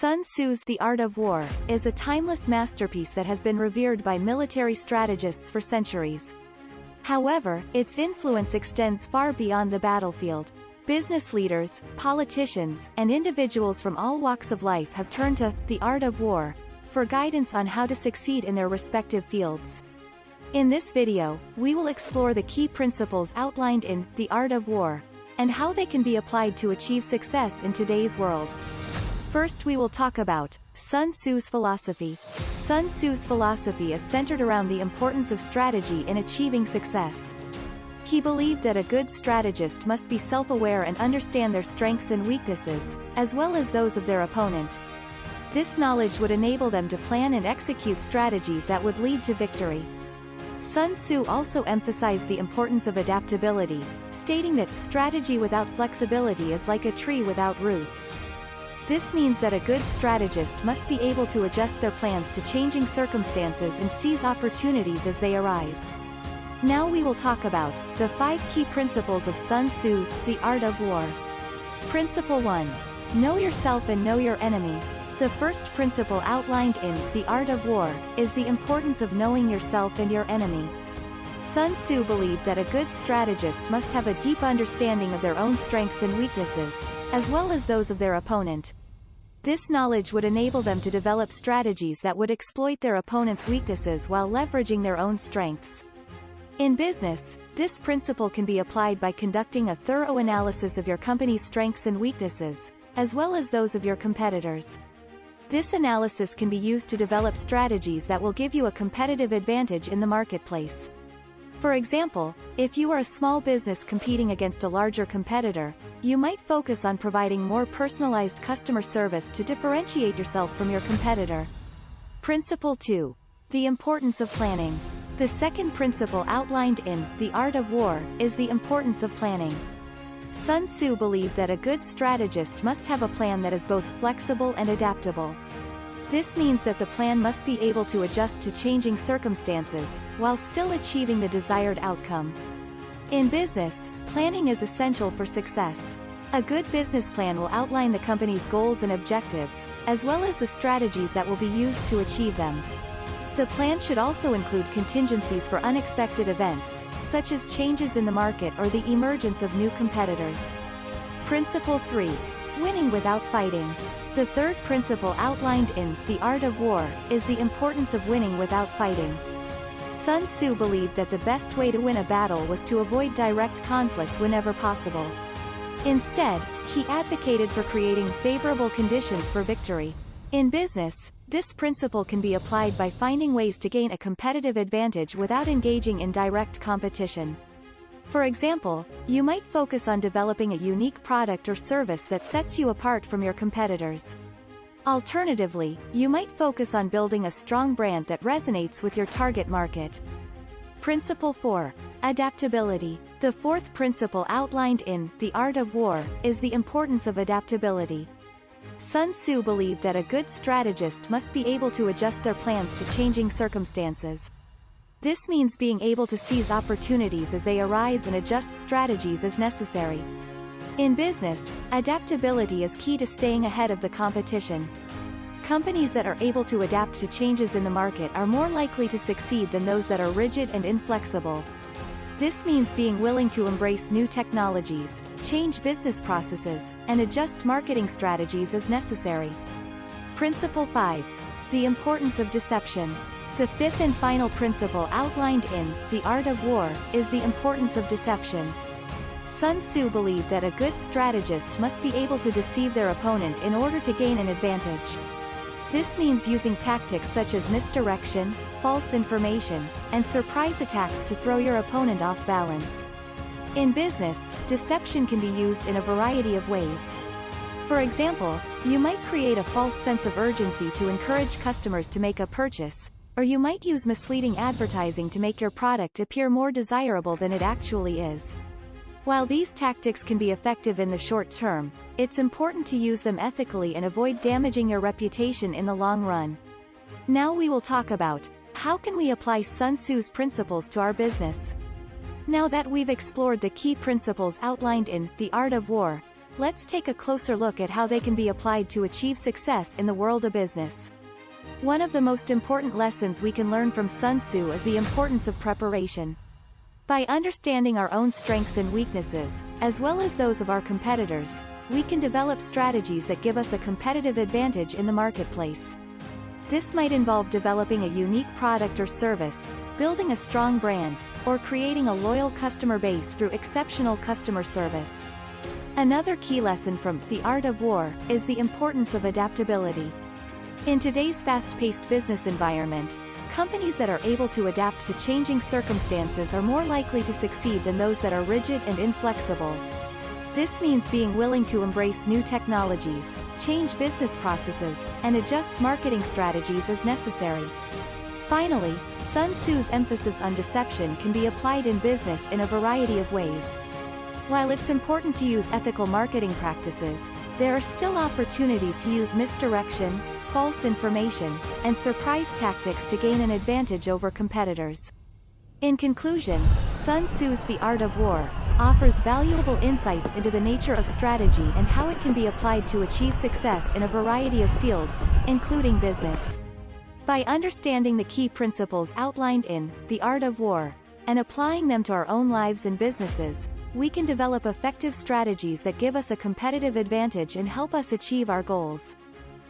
Sun Tzu's The Art of War is a timeless masterpiece that has been revered by military strategists for centuries. However, its influence extends far beyond the battlefield. Business leaders, politicians, and individuals from all walks of life have turned to The Art of War for guidance on how to succeed in their respective fields. In this video, we will explore the key principles outlined in The Art of War and how they can be applied to achieve success in today's world. First, we will talk about Sun Tzu's philosophy. Sun Tzu's philosophy is centered around the importance of strategy in achieving success. He believed that a good strategist must be self-aware and understand their strengths and weaknesses, as well as those of their opponent. This knowledge would enable them to plan and execute strategies that would lead to victory. Sun Tzu also emphasized the importance of adaptability, stating that strategy without flexibility is like a tree without roots. This means that a good strategist must be able to adjust their plans to changing circumstances and seize opportunities as they arise. Now we will talk about the 5 key principles of Sun Tzu's The Art of War. Principle 1. Know yourself and know your enemy. The first principle outlined in The Art of War is the importance of knowing yourself and your enemy. Sun Tzu believed that a good strategist must have a deep understanding of their own strengths and weaknesses, as well as those of their opponent. This knowledge would enable them to develop strategies that would exploit their opponent's weaknesses while leveraging their own strengths. In business, this principle can be applied by conducting a thorough analysis of your company's strengths and weaknesses, as well as those of your competitors. This analysis can be used to develop strategies that will give you a competitive advantage in the marketplace. For example, if you are a small business competing against a larger competitor, you might focus on providing more personalized customer service to differentiate yourself from your competitor. Principle 2. The importance of planning. The second principle outlined in The Art of War is the importance of planning. Sun Tzu believed that a good strategist must have a plan that is both flexible and adaptable. This means that the plan must be able to adjust to changing circumstances, while still achieving the desired outcome. In business, planning is essential for success. A good business plan will outline the company's goals and objectives, as well as the strategies that will be used to achieve them. The plan should also include contingencies for unexpected events, such as changes in the market or the emergence of new competitors. Principle 3. Winning without fighting. The third principle outlined in The Art of War is the importance of winning without fighting. Sun Tzu believed that the best way to win a battle was to avoid direct conflict whenever possible. Instead, he advocated for creating favorable conditions for victory. In business, this principle can be applied by finding ways to gain a competitive advantage without engaging in direct competition. For example, you might focus on developing a unique product or service that sets you apart from your competitors. Alternatively, you might focus on building a strong brand that resonates with your target market. Principle 4. Adaptability. The fourth principle outlined in The Art of War is the importance of adaptability. Sun Tzu believed that a good strategist must be able to adjust their plans to changing circumstances. This means being able to seize opportunities as they arise and adjust strategies as necessary. In business, adaptability is key to staying ahead of the competition. Companies that are able to adapt to changes in the market are more likely to succeed than those that are rigid and inflexible. This means being willing to embrace new technologies, change business processes, and adjust marketing strategies as necessary. Principle 5. The importance of deception. The fifth and final principle outlined in The Art of War is the importance of deception. Sun Tzu believed that a good strategist must be able to deceive their opponent in order to gain an advantage. This means using tactics such as misdirection, false information, and surprise attacks to throw your opponent off balance. In business, deception can be used in a variety of ways. For example, you might create a false sense of urgency to encourage customers to make a purchase, or you might use misleading advertising to make your product appear more desirable than it actually is. While these tactics can be effective in the short term, it's important to use them ethically and avoid damaging your reputation in the long run. Now we will talk about how can we apply Sun Tzu's principles to our business. Now that we've explored the key principles outlined in The Art of War, let's take a closer look at how they can be applied to achieve success in the world of business. One of the most important lessons we can learn from Sun Tzu is the importance of preparation. By understanding our own strengths and weaknesses, as well as those of our competitors, we can develop strategies that give us a competitive advantage in the marketplace. This might involve developing a unique product or service, building a strong brand, or creating a loyal customer base through exceptional customer service. Another key lesson from The Art of War is the importance of adaptability. In today's fast-paced business environment, companies that are able to adapt to changing circumstances are more likely to succeed than those that are rigid and inflexible. This means being willing to embrace new technologies, change business processes, and adjust marketing strategies as necessary. Finally, Sun Tzu's emphasis on deception can be applied in business in a variety of ways. While it's important to use ethical marketing practices, there are still opportunities to use misdirection, false information, and surprise tactics to gain an advantage over competitors. In conclusion, Sun Tzu's The Art of War offers valuable insights into the nature of strategy and how it can be applied to achieve success in a variety of fields, including business. By understanding the key principles outlined in The Art of War, and applying them to our own lives and businesses, we can develop effective strategies that give us a competitive advantage and help us achieve our goals.